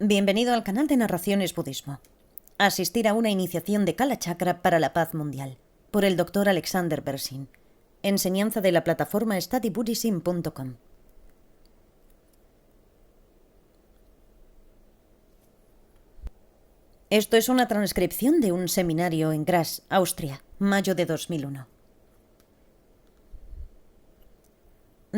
Bienvenido al canal de Narraciones Budismo. Asistir a una iniciación de Kala Chakra para la paz mundial, por el Dr. Alexander Berzin. Enseñanza de la plataforma studybuddhism.com. Esto es una transcripción de un seminario en Graz, Austria, mayo de 2001.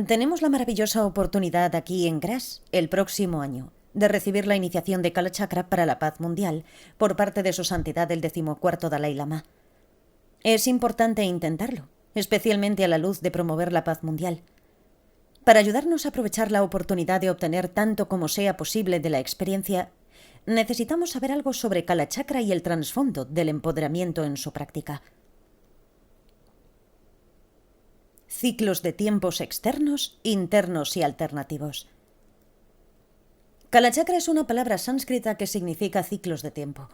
Tenemos la maravillosa oportunidad aquí en Graz, el próximo año, de recibir la iniciación de Kala Chakra para la paz mundial por parte de su santidad el 14º Dalai Lama. Es importante intentarlo, especialmente a la luz de promover la paz mundial. Para ayudarnos a aprovechar la oportunidad de obtener tanto como sea posible de la experiencia, necesitamos saber algo sobre Kala Chakra y el trasfondo del empoderamiento en su práctica. Ciclos de tiempos externos, internos y alternativos. Kala Chakra es una palabra sánscrita que significa ciclos de tiempo.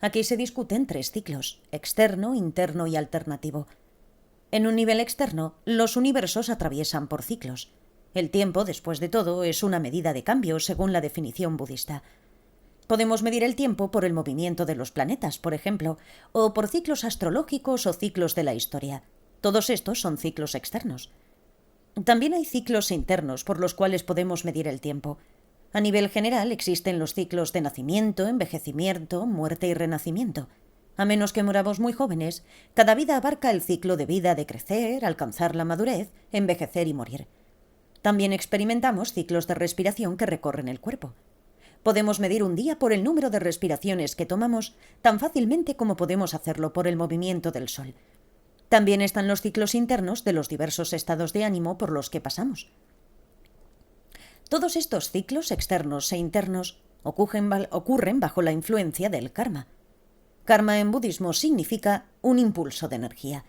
Aquí se discuten 3 ciclos: externo, interno y alternativo. En un nivel externo, los universos atraviesan por ciclos. El tiempo, después de todo, es una medida de cambio según la definición budista. Podemos medir el tiempo por el movimiento de los planetas, por ejemplo, o por ciclos astrológicos o ciclos de la historia. Todos estos son ciclos externos. También hay ciclos internos por los cuales podemos medir el tiempo. A nivel general existen los ciclos de nacimiento, envejecimiento, muerte y renacimiento. A menos que muramos muy jóvenes, cada vida abarca el ciclo de vida de crecer, alcanzar la madurez, envejecer y morir. También experimentamos ciclos de respiración que recorren el cuerpo. Podemos medir un día por el número de respiraciones que tomamos tan fácilmente como podemos hacerlo por el movimiento del sol. También están los ciclos internos de los diversos estados de ánimo por los que pasamos. Todos estos ciclos externos e internos ocurren bajo la influencia del karma. Karma en budismo significa un impulso de energía.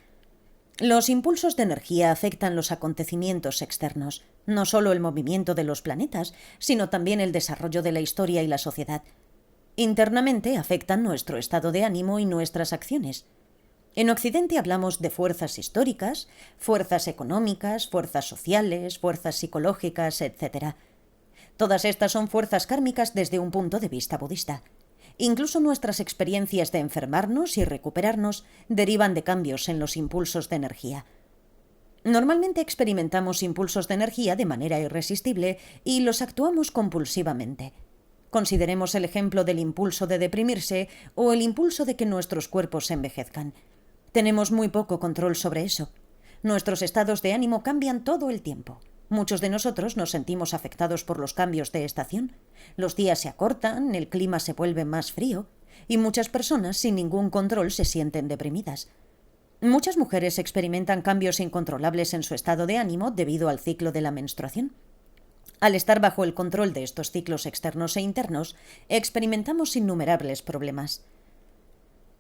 Los impulsos de energía afectan los acontecimientos externos, no solo el movimiento de los planetas, sino también el desarrollo de la historia y la sociedad. Internamente afectan nuestro estado de ánimo y nuestras acciones. En Occidente hablamos de fuerzas históricas, fuerzas económicas, fuerzas sociales, fuerzas psicológicas, etc. Todas estas son fuerzas kármicas desde un punto de vista budista. Incluso nuestras experiencias de enfermarnos y recuperarnos derivan de cambios en los impulsos de energía. Normalmente experimentamos impulsos de energía de manera irresistible y los actuamos compulsivamente. Consideremos el ejemplo del impulso de deprimirse o el impulso de que nuestros cuerpos envejezcan. Tenemos muy poco control sobre eso. Nuestros estados de ánimo cambian todo el tiempo. Muchos de nosotros nos sentimos afectados por los cambios de estación. Los días se acortan, el clima se vuelve más frío y muchas personas sin ningún control se sienten deprimidas. Muchas mujeres experimentan cambios incontrolables en su estado de ánimo debido al ciclo de la menstruación. Al estar bajo el control de estos ciclos externos e internos, experimentamos innumerables problemas.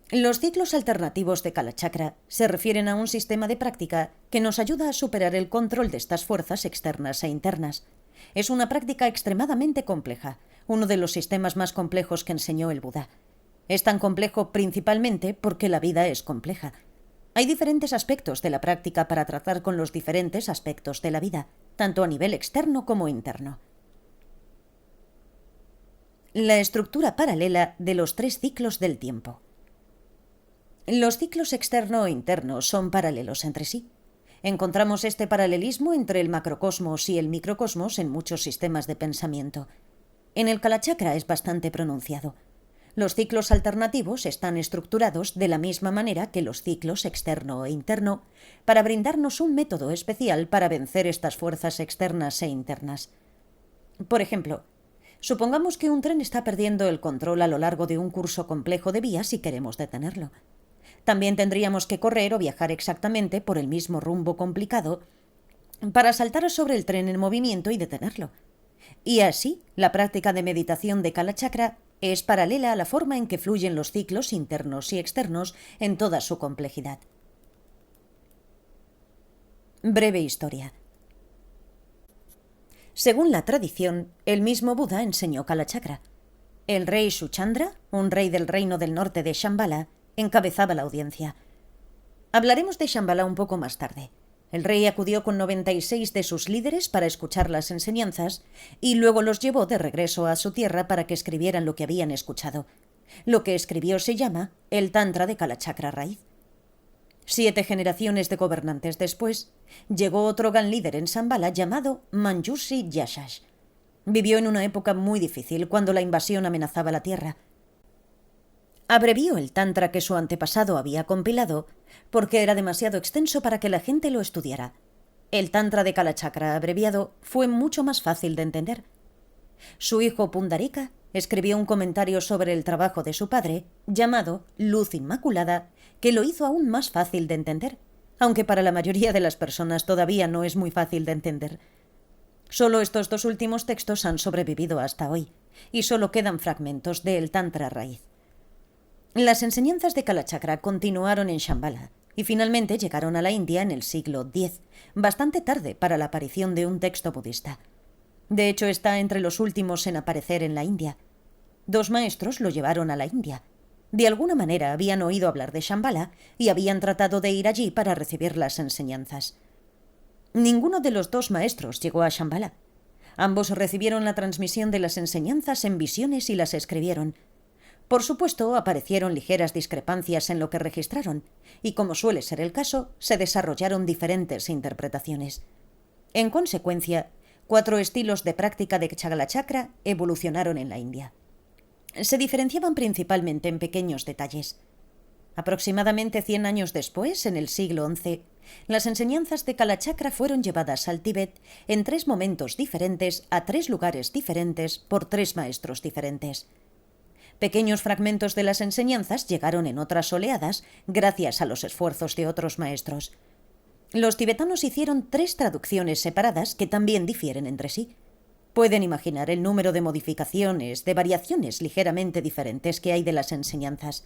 Los ciclos alternativos de Kala Chakra se refieren a un sistema de práctica que nos ayuda a superar el control de estas fuerzas externas e internas. Es una práctica extremadamente compleja, uno de los sistemas más complejos que enseñó el Buda. Es tan complejo principalmente porque la vida es compleja. Hay diferentes aspectos de la práctica para tratar con los diferentes aspectos de la vida, tanto a nivel externo como interno. La estructura paralela de los 3 ciclos del tiempo. Los ciclos externo e interno son paralelos entre sí. Encontramos este paralelismo entre el macrocosmos y el microcosmos en muchos sistemas de pensamiento. En el Kala Chakra es bastante pronunciado. Los ciclos alternativos están estructurados de la misma manera que los ciclos externo e interno para brindarnos un método especial para vencer estas fuerzas externas e internas. Por ejemplo, supongamos que un tren está perdiendo el control a lo largo de un curso complejo de vías y queremos detenerlo. También tendríamos que correr o viajar exactamente por el mismo rumbo complicado para saltar sobre el tren en movimiento y detenerlo. Y así, la práctica de meditación de Kala Chakra es paralela a la forma en que fluyen los ciclos internos y externos en toda su complejidad. Breve historia. Según la tradición, el mismo Buda enseñó Kala Chakra. El rey Suchandra, un rey del reino del norte de Shambhala, encabezaba la audiencia. Hablaremos de Shambhala un poco más tarde. El rey acudió con 96 de sus líderes para escuchar las enseñanzas y luego los llevó de regreso a su tierra para que escribieran lo que habían escuchado. Lo que escribió se llama el Tantra de Kalachakra Raíz. 7 generaciones de gobernantes después, llegó otro gran líder en Shambhala llamado Manjushri Yashash. Vivió en una época muy difícil, cuando la invasión amenazaba la tierra. Abrevió el Tantra que su antepasado había compilado porque era demasiado extenso para que la gente lo estudiara. El Tantra de Kalachakra abreviado fue mucho más fácil de entender. Su hijo Pundarika escribió un comentario sobre el trabajo de su padre, llamado Luz Inmaculada, que lo hizo aún más fácil de entender, aunque para la mayoría de las personas todavía no es muy fácil de entender. Solo estos 2 últimos textos han sobrevivido hasta hoy, y solo quedan fragmentos del Tantra Raíz. Las enseñanzas de Kalachakra continuaron en Shambhala y finalmente llegaron a la India en el siglo X, bastante tarde para la aparición de un texto budista. De hecho, está entre los últimos en aparecer en la India. 2 maestros lo llevaron a la India. De alguna manera habían oído hablar de Shambhala y habían tratado de ir allí para recibir las enseñanzas. Ninguno de los 2 maestros llegó a Shambhala. Ambos recibieron la transmisión de las enseñanzas en visiones y las escribieron. Por supuesto, aparecieron ligeras discrepancias en lo que registraron, y como suele ser el caso, se desarrollaron diferentes interpretaciones. En consecuencia, 4 estilos de práctica de Kalachakra evolucionaron en la India. Se diferenciaban principalmente en pequeños detalles. Aproximadamente 100 años después, en el siglo XI, las enseñanzas de Kalachakra fueron llevadas al Tíbet en 3 momentos diferentes a 3 lugares diferentes por 3 maestros diferentes. Pequeños fragmentos de las enseñanzas llegaron en otras oleadas gracias a los esfuerzos de otros maestros. Los tibetanos hicieron 3 traducciones separadas que también difieren entre sí. Pueden imaginar el número de modificaciones, de variaciones ligeramente diferentes que hay de las enseñanzas.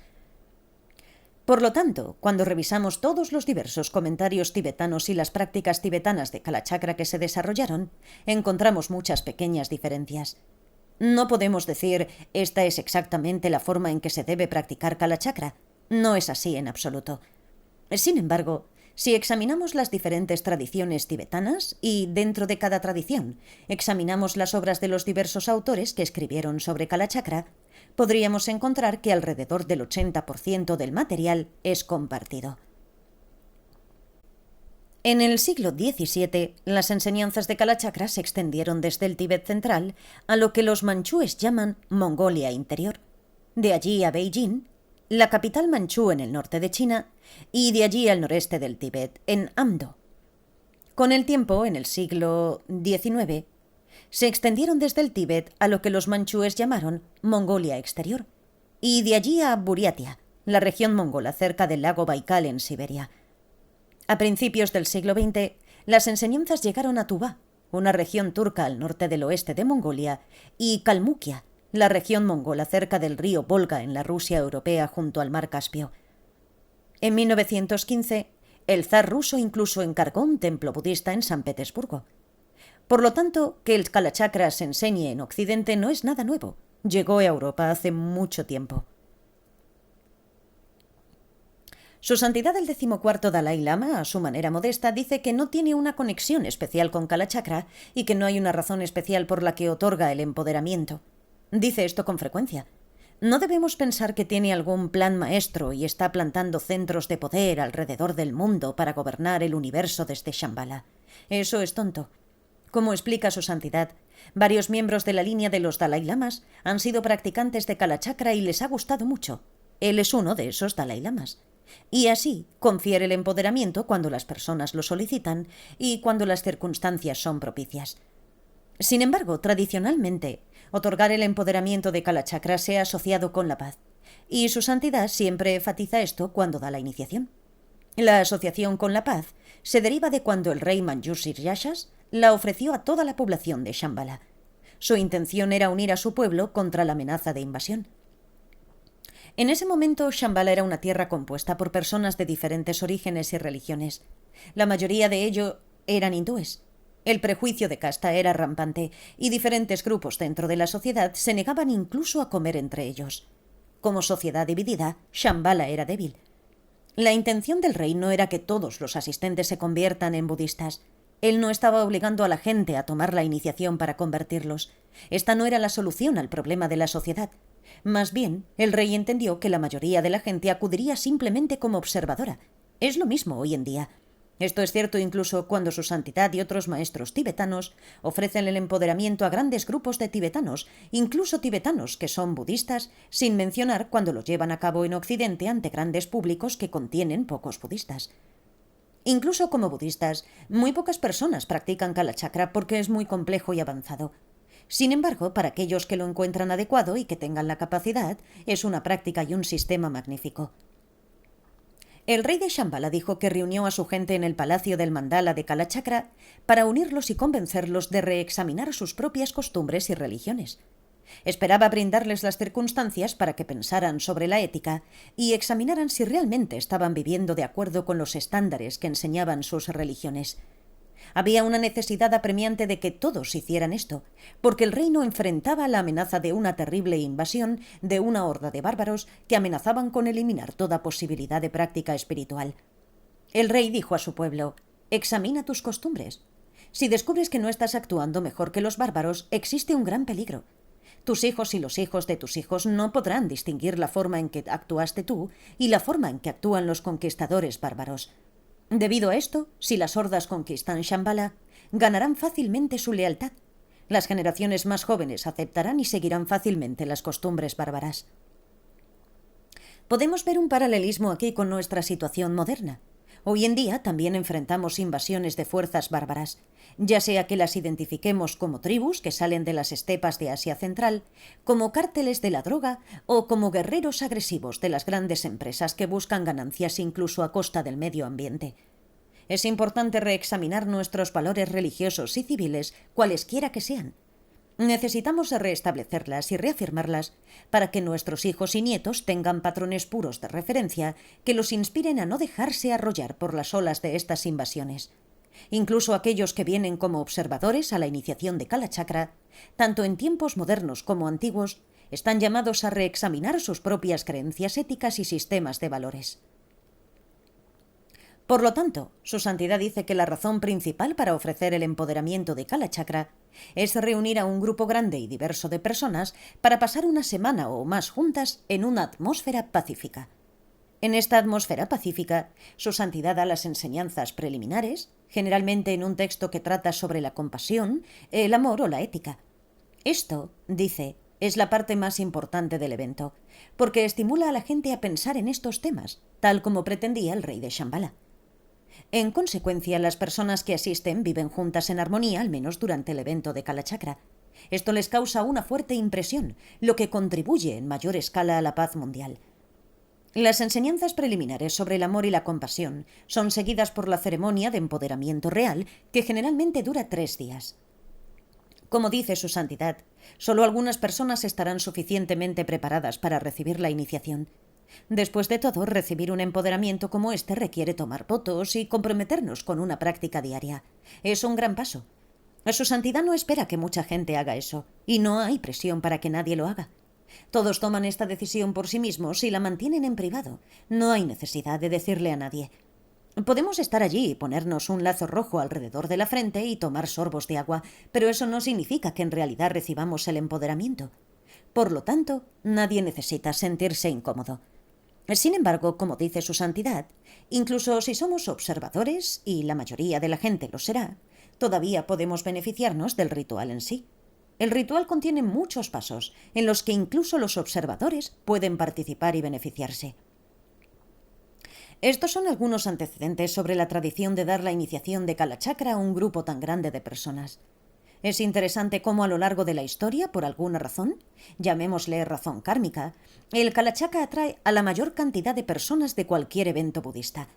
Por lo tanto, cuando revisamos todos los diversos comentarios tibetanos y las prácticas tibetanas de Kalachakra que se desarrollaron, encontramos muchas pequeñas diferencias. No podemos decir, esta es exactamente la forma en que se debe practicar Kalachakra. No es así en absoluto. Sin embargo, si examinamos las diferentes tradiciones tibetanas y, dentro de cada tradición, examinamos las obras de los diversos autores que escribieron sobre Kalachakra, podríamos encontrar que alrededor del 80% del material es compartido. En el siglo XVII, las enseñanzas de Kalachakra se extendieron desde el Tíbet central a lo que los manchúes llaman Mongolia Interior, de allí a Beijing, la capital manchú en el norte de China, y de allí al noreste del Tíbet, en Amdo. Con el tiempo, en el siglo XIX, se extendieron desde el Tíbet a lo que los manchúes llamaron Mongolia Exterior, y de allí a Buriatia, la región mongola cerca del lago Baikal en Siberia. A principios del siglo XX, las enseñanzas llegaron a Tuvá, una región turca al norte del oeste de Mongolia, y Kalmukia, la región mongola cerca del río Volga en la Rusia europea junto al mar Caspio. En 1915, el zar ruso incluso encargó un templo budista en San Petersburgo. Por lo tanto, que el Kalachakra se enseñe en Occidente no es nada nuevo. Llegó a Europa hace mucho tiempo. Su Santidad el XIV Dalai Lama, a su manera modesta, dice que no tiene una conexión especial con Kalachakra y que no hay una razón especial por la que otorga el empoderamiento. Dice esto con frecuencia. No debemos pensar que tiene algún plan maestro y está plantando centros de poder alrededor del mundo para gobernar el universo desde Shambhala. Eso es tonto. Como explica su Santidad, varios miembros de la línea de los Dalai Lamas han sido practicantes de Kalachakra y les ha gustado mucho. Él es uno de esos Dalai Lamas. Y así confiere el empoderamiento cuando las personas lo solicitan y cuando las circunstancias son propicias. Sin embargo, tradicionalmente, otorgar el empoderamiento de Kalachakra se ha asociado con la paz, y su Santidad siempre enfatiza esto cuando da la iniciación. La asociación con la paz se deriva de cuando el rey Manjushri Yashash la ofreció a toda la población de Shambhala. Su intención era unir a su pueblo contra la amenaza de invasión. En ese momento, Shambhala era una tierra compuesta por personas de diferentes orígenes y religiones. La mayoría de ellos eran hindúes. El prejuicio de casta era rampante y diferentes grupos dentro de la sociedad se negaban incluso a comer entre ellos. Como sociedad dividida, Shambhala era débil. La intención del rey no era que todos los asistentes se conviertan en budistas. Él no estaba obligando a la gente a tomar la iniciación para convertirlos. Esta no era la solución al problema de la sociedad. Más bien, el rey entendió que la mayoría de la gente acudiría simplemente como observadora. Es lo mismo hoy en día. Esto es cierto incluso cuando su santidad y otros maestros tibetanos ofrecen el empoderamiento a grandes grupos de tibetanos, incluso tibetanos que son budistas, sin mencionar cuando lo llevan a cabo en Occidente ante grandes públicos que contienen pocos budistas. Incluso como budistas, muy pocas personas practican Kalachakra porque es muy complejo y avanzado. Sin embargo, para aquellos que lo encuentran adecuado y que tengan la capacidad, es una práctica y un sistema magnífico. El rey de Shambhala dijo que reunió a su gente en el palacio del mandala de Kalachakra para unirlos y convencerlos de reexaminar sus propias costumbres y religiones. Esperaba brindarles las circunstancias para que pensaran sobre la ética y examinaran si realmente estaban viviendo de acuerdo con los estándares que enseñaban sus religiones. Había una necesidad apremiante de que todos hicieran esto, porque el reino enfrentaba la amenaza de una terrible invasión de una horda de bárbaros que amenazaban con eliminar toda posibilidad de práctica espiritual. El rey dijo a su pueblo: «Examina tus costumbres. Si descubres que no estás actuando mejor que los bárbaros, existe un gran peligro. Tus hijos y los hijos de tus hijos no podrán distinguir la forma en que actuaste tú y la forma en que actúan los conquistadores bárbaros. Debido a esto, si las hordas conquistan Shambhala, ganarán fácilmente su lealtad. Las generaciones más jóvenes aceptarán y seguirán fácilmente las costumbres bárbaras». Podemos ver un paralelismo aquí con nuestra situación moderna. Hoy en día también enfrentamos invasiones de fuerzas bárbaras, ya sea que las identifiquemos como tribus que salen de las estepas de Asia Central, como cárteles de la droga o como guerreros agresivos de las grandes empresas que buscan ganancias incluso a costa del medio ambiente. Es importante reexaminar nuestros valores religiosos y civiles, cualesquiera que sean. Necesitamos restablecerlas y reafirmarlas para que nuestros hijos y nietos tengan patrones puros de referencia que los inspiren a no dejarse arrollar por las olas de estas invasiones. Incluso aquellos que vienen como observadores a la iniciación de Kalachakra, tanto en tiempos modernos como antiguos, están llamados a reexaminar sus propias creencias éticas y sistemas de valores. Por lo tanto, su santidad dice que la razón principal para ofrecer el empoderamiento de Kalachakra es reunir a un grupo grande y diverso de personas para pasar una semana o más juntas en una atmósfera pacífica. En esta atmósfera pacífica, su santidad da las enseñanzas preliminares, generalmente en un texto que trata sobre la compasión, el amor o la ética. Esto, dice, es la parte más importante del evento, porque estimula a la gente a pensar en estos temas, tal como pretendía el rey de Shambhala. En consecuencia, las personas que asisten viven juntas en armonía, al menos durante el evento de Kalachakra. Esto les causa una fuerte impresión, lo que contribuye en mayor escala a la paz mundial. Las enseñanzas preliminares sobre el amor y la compasión son seguidas por la ceremonia de empoderamiento real, que generalmente dura 3 días. Como dice su santidad, solo algunas personas estarán suficientemente preparadas para recibir la iniciación. Después de todo, recibir un empoderamiento como este requiere tomar votos y comprometernos con una práctica diaria. Es un gran paso. Su santidad no espera que mucha gente haga eso, y no hay presión para que nadie lo haga. Todos toman esta decisión por sí mismos y la mantienen en privado. No hay necesidad de decirle a nadie. Podemos estar allí y ponernos un lazo rojo alrededor de la frente y tomar sorbos de agua, pero eso no significa que en realidad recibamos el empoderamiento. Por lo tanto, nadie necesita sentirse incómodo. Sin embargo, como dice su santidad, incluso si somos observadores, y la mayoría de la gente lo será, todavía podemos beneficiarnos del ritual en sí. El ritual contiene muchos pasos, en los que incluso los observadores pueden participar y beneficiarse. Estos son algunos antecedentes sobre la tradición de dar la iniciación de Kalachakra a un grupo tan grande de personas. Es interesante cómo a lo largo de la historia, por alguna razón, llamémosle razón kármica, el Kalachakra atrae a la mayor cantidad de personas de cualquier evento budista.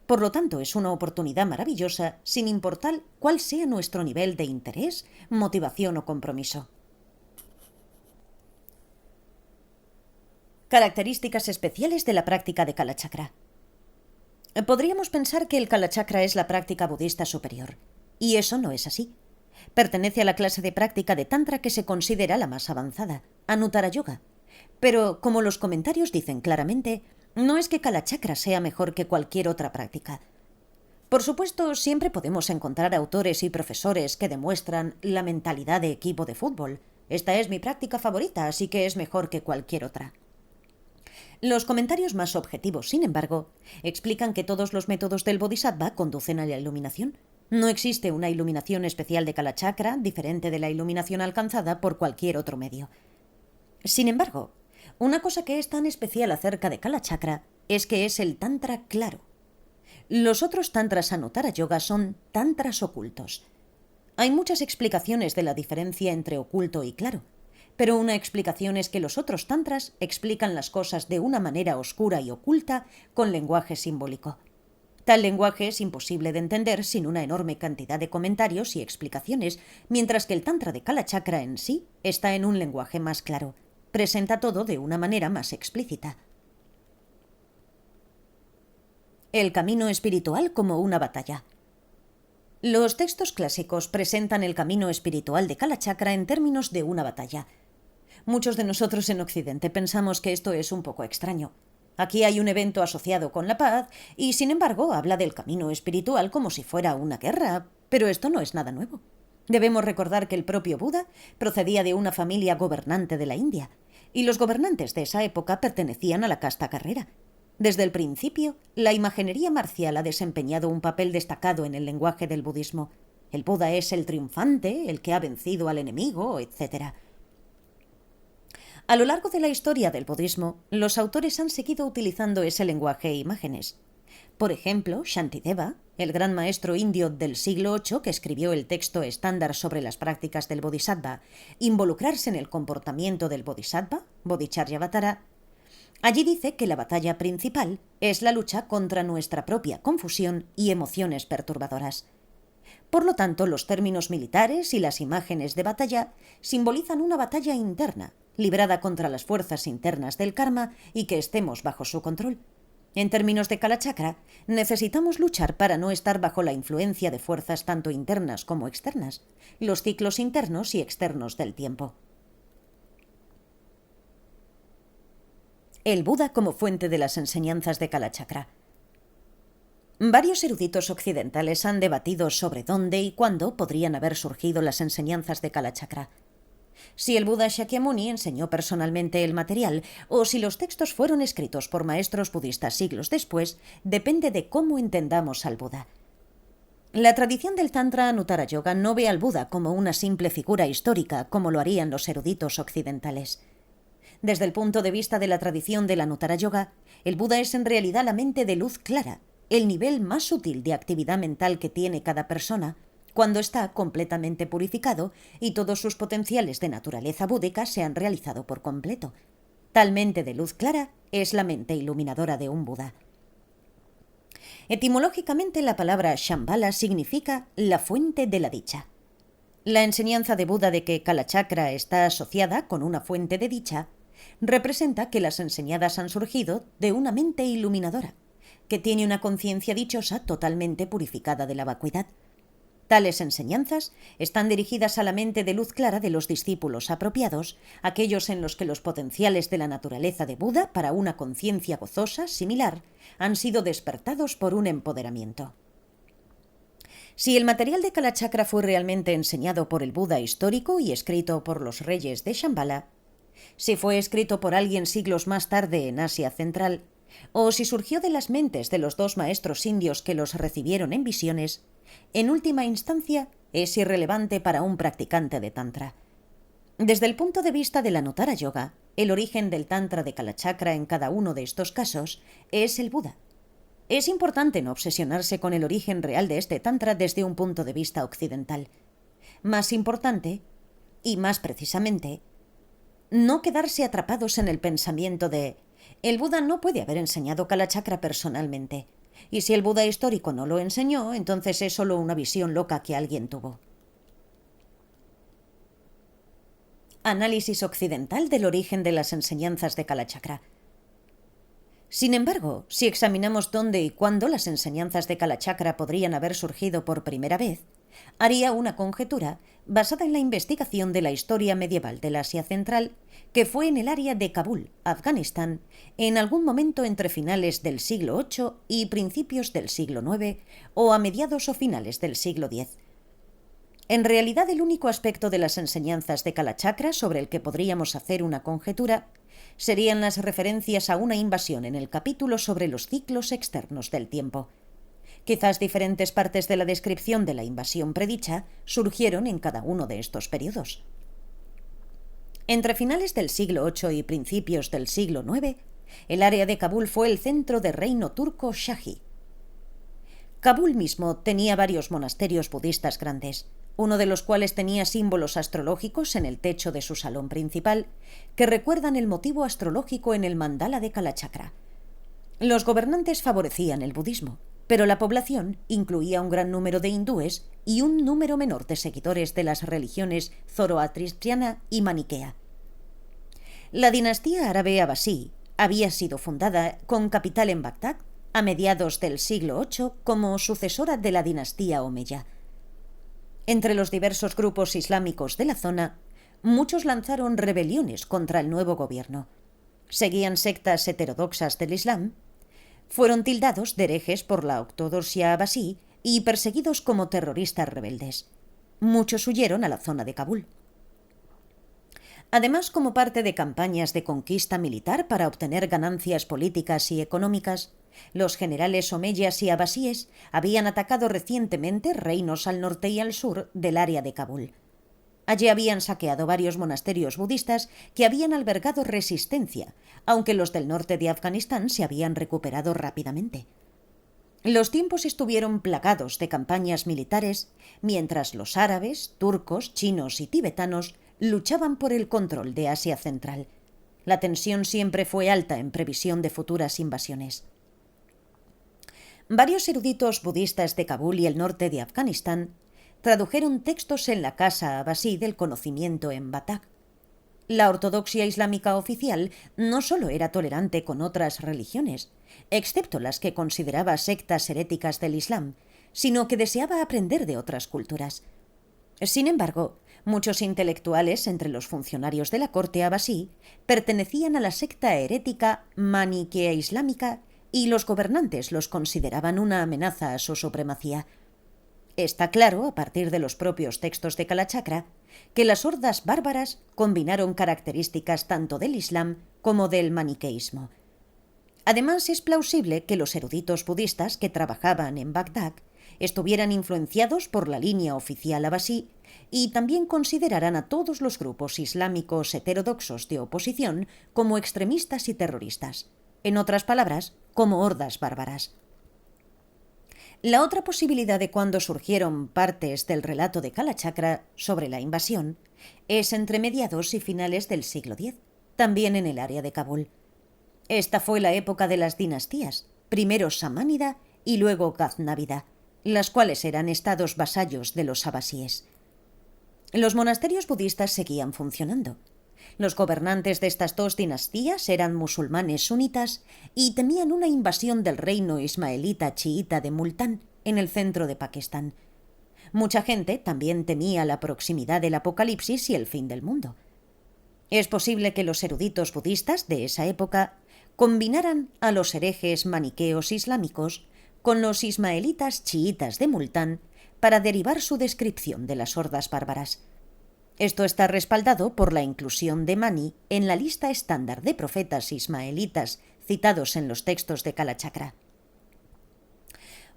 Por lo tanto, es una oportunidad maravillosa, sin importar cuál sea nuestro nivel de interés, motivación o compromiso. Características especiales de la práctica de Kalachakra. Podríamos pensar que el Kalachakra es la práctica budista superior, y eso no es así. Pertenece a la clase de práctica de Tantra que se considera la más avanzada, Anuttara Yoga. Pero, como los comentarios dicen claramente, No es que Kalachakra sea mejor que cualquier otra práctica. Por supuesto, siempre podemos encontrar autores y profesores que demuestran la mentalidad de equipo de fútbol. Esta es mi práctica favorita, así que es mejor que cualquier otra. Los comentarios más objetivos, sin embargo, explican que todos los métodos del Bodhisattva conducen a la iluminación. No existe una iluminación especial de Kalachakra diferente de la iluminación alcanzada por cualquier otro medio. Sin embargo, una cosa que es tan especial acerca de Kalachakra es que es el Tantra claro. Los otros tantras Anuttara Yoga son tantras ocultos. Hay muchas explicaciones de la diferencia entre oculto y claro, pero una explicación es que los otros tantras explican las cosas de una manera oscura y oculta con lenguaje simbólico. Tal lenguaje es imposible de entender sin una enorme cantidad de comentarios y explicaciones, mientras que el tantra de Kalachakra en sí está en un lenguaje más claro. Presenta todo de una manera más explícita. El camino espiritual como una batalla. Los textos clásicos presentan el camino espiritual de Kalachakra en términos de una batalla. Muchos de nosotros en Occidente pensamos que esto es un poco extraño. Aquí hay un evento asociado con la paz y, sin embargo, habla del camino espiritual como si fuera una guerra. Pero esto no es nada nuevo. Debemos recordar que el propio Buda procedía de una familia gobernante de la India, y los gobernantes de esa época pertenecían a la casta guerrera. Desde el principio, la imaginería marcial ha desempeñado un papel destacado en el lenguaje del budismo. El Buda es el triunfante, el que ha vencido al enemigo, etc. A lo largo de la historia del budismo, los autores han seguido utilizando ese lenguaje e imágenes. Por ejemplo, Shantideva, el gran maestro indio del siglo VIII que escribió el texto estándar sobre las prácticas del bodhisattva, Involucrarse en el comportamiento del bodhisattva, Bodhicharyavatara, allí dice que la batalla principal es la lucha contra nuestra propia confusión y emociones perturbadoras. Por lo tanto, los términos militares y las imágenes de batalla simbolizan una batalla interna, librada contra las fuerzas internas del karma y que estemos bajo su control. En términos de Kalachakra, necesitamos luchar para no estar bajo la influencia de fuerzas tanto internas como externas, los ciclos internos y externos del tiempo. El Buda como fuente de las enseñanzas de Kalachakra. Varios eruditos occidentales han debatido sobre dónde y cuándo podrían haber surgido las enseñanzas de Kalachakra. Si el Buda Shakyamuni enseñó personalmente el material o si los textos fueron escritos por maestros budistas siglos después, depende de cómo entendamos al Buda. La tradición del Tantra Anuttara Yoga no ve al Buda como una simple figura histórica como lo harían los eruditos occidentales. Desde el punto de vista de la tradición del Anuttara Yoga, el Buda es en realidad la mente de luz clara, el nivel más sutil de actividad mental que tiene cada persona, cuando está completamente purificado y todos sus potenciales de naturaleza búdica se han realizado por completo. Tal mente de luz clara es la mente iluminadora de un Buda. Etimológicamente, la palabra Shambhala significa la fuente de la dicha. La enseñanza de Buda de que Kalachakra está asociada con una fuente de dicha representa que las enseñadas han surgido de una mente iluminadora, que tiene una conciencia dichosa totalmente purificada de la vacuidad. Tales enseñanzas están dirigidas a la mente de luz clara de los discípulos apropiados, aquellos en los que los potenciales de la naturaleza de Buda para una conciencia gozosa similar han sido despertados por un empoderamiento. Si el material de Kalachakra fue realmente enseñado por el Buda histórico y escrito por los reyes de Shambhala, si fue escrito por alguien siglos más tarde en Asia Central, o si surgió de las mentes de los dos maestros indios que los recibieron en visiones, en última instancia es irrelevante para un practicante de Tantra. Desde el punto de vista del Anuttara Yoga, el origen del Tantra de Kalachakra en cada uno de estos casos es el Buda. Es importante no obsesionarse con el origen real de este Tantra desde un punto de vista occidental. Más importante, y más precisamente, no quedarse atrapados en el pensamiento de el Buda no puede haber enseñado Kalachakra personalmente, y si el Buda histórico no lo enseñó, entonces es solo una visión loca que alguien tuvo. Análisis occidental del origen de las enseñanzas de Kalachakra. Sin embargo, si examinamos dónde y cuándo las enseñanzas de Kalachakra podrían haber surgido por primera vez, haría una conjetura basada en la investigación de la historia medieval del Asia Central, que fue en el área de Kabul, Afganistán, en algún momento entre finales del siglo VIII y principios del siglo IX, o a mediados o finales del siglo X. En realidad, el único aspecto de las enseñanzas de Kalachakra sobre el que podríamos hacer una conjetura serían las referencias a una invasión en el capítulo sobre los ciclos externos del tiempo. Quizás diferentes partes de la descripción de la invasión predicha surgieron en cada uno de estos periodos. Entre finales del siglo VIII y principios del siglo IX, el área de Kabul fue el centro del reino turco Shahi. Kabul mismo tenía varios monasterios budistas grandes, uno de los cuales tenía símbolos astrológicos en el techo de su salón principal, que recuerdan el motivo astrológico en el mandala de Kalachakra. Los gobernantes favorecían el budismo, pero la población incluía un gran número de hindúes y un número menor de seguidores de las religiones zoroastriana y maniquea. La dinastía árabe abasí había sido fundada con capital en Bagdad a mediados del siglo VIII como sucesora de la dinastía omeya. Entre los diversos grupos islámicos de la zona, muchos lanzaron rebeliones contra el nuevo gobierno. Seguían sectas heterodoxas del Islam, fueron tildados de herejes por la ortodoxia abasí y perseguidos como terroristas rebeldes. Muchos huyeron a la zona de Kabul. Además, como parte de campañas de conquista militar para obtener ganancias políticas y económicas, los generales omeyas y abasíes habían atacado recientemente reinos al norte y al sur del área de Kabul. Allí habían saqueado varios monasterios budistas que habían albergado resistencia, aunque los del norte de Afganistán se habían recuperado rápidamente. Los tiempos estuvieron plagados de campañas militares, mientras los árabes, turcos, chinos y tibetanos luchaban por el control de Asia Central. La tensión siempre fue alta en previsión de futuras invasiones. Varios eruditos budistas de Kabul y el norte de Afganistán tradujeron textos en la Casa Abasí del Conocimiento en Batak. La ortodoxia islámica oficial no solo era tolerante con otras religiones, excepto las que consideraba sectas heréticas del Islam, sino que deseaba aprender de otras culturas. Sin embargo, muchos intelectuales entre los funcionarios de la corte abasí pertenecían a la secta herética maniquea islámica y los gobernantes los consideraban una amenaza a su supremacía. Está claro, a partir de los propios textos de Kalachakra, que las hordas bárbaras combinaron características tanto del Islam como del maniqueísmo. Además, es plausible que los eruditos budistas que trabajaban en Bagdad estuvieran influenciados por la línea oficial abasí y también consideraran a todos los grupos islámicos heterodoxos de oposición como extremistas y terroristas. En otras palabras, como hordas bárbaras. La otra posibilidad de cuando surgieron partes del relato de Kalachakra sobre la invasión es entre mediados y finales del siglo X, también en el área de Kabul. Esta fue la época de las dinastías, primero samánida y luego gaznávida, las cuales eran estados vasallos de los abasíes. Los monasterios budistas seguían funcionando. Los gobernantes de estas dos dinastías eran musulmanes sunitas y temían una invasión del reino ismaelita chiita de Multán, en el centro de Pakistán. Mucha gente también temía la proximidad del apocalipsis y el fin del mundo. Es posible que los eruditos budistas de esa época combinaran a los herejes maniqueos islámicos con los ismaelitas chiitas de Multán para derivar su descripción de las hordas bárbaras. Esto está respaldado por la inclusión de Mani en la lista estándar de profetas ismaelitas citados en los textos de Kalachakra.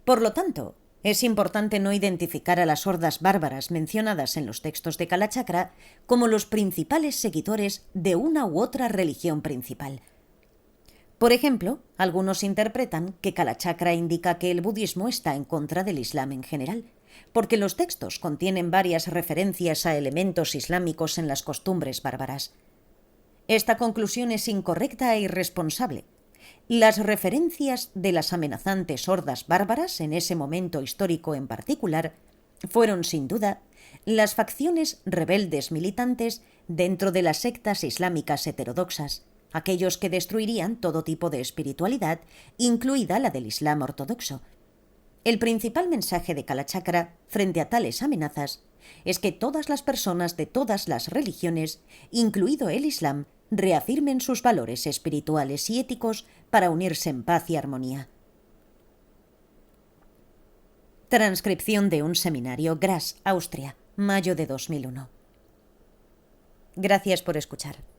Por lo tanto, es importante no identificar a las hordas bárbaras mencionadas en los textos de Kalachakra como los principales seguidores de una u otra religión principal. Por ejemplo, algunos interpretan que Kalachakra indica que el budismo está en contra del Islam en general, porque los textos contienen varias referencias a elementos islámicos en las costumbres bárbaras. Esta conclusión es incorrecta e irresponsable. Las referencias de las amenazantes hordas bárbaras en ese momento histórico en particular fueron, sin duda, las facciones rebeldes militantes dentro de las sectas islámicas heterodoxas, aquellos que destruirían todo tipo de espiritualidad, incluida la del Islam ortodoxo. El principal mensaje de Kalachakra frente a tales amenazas es que todas las personas de todas las religiones, incluido el Islam, reafirmen sus valores espirituales y éticos para unirse en paz y armonía. Transcripción de un seminario, Graz, Austria, mayo de 2001. Gracias por escuchar.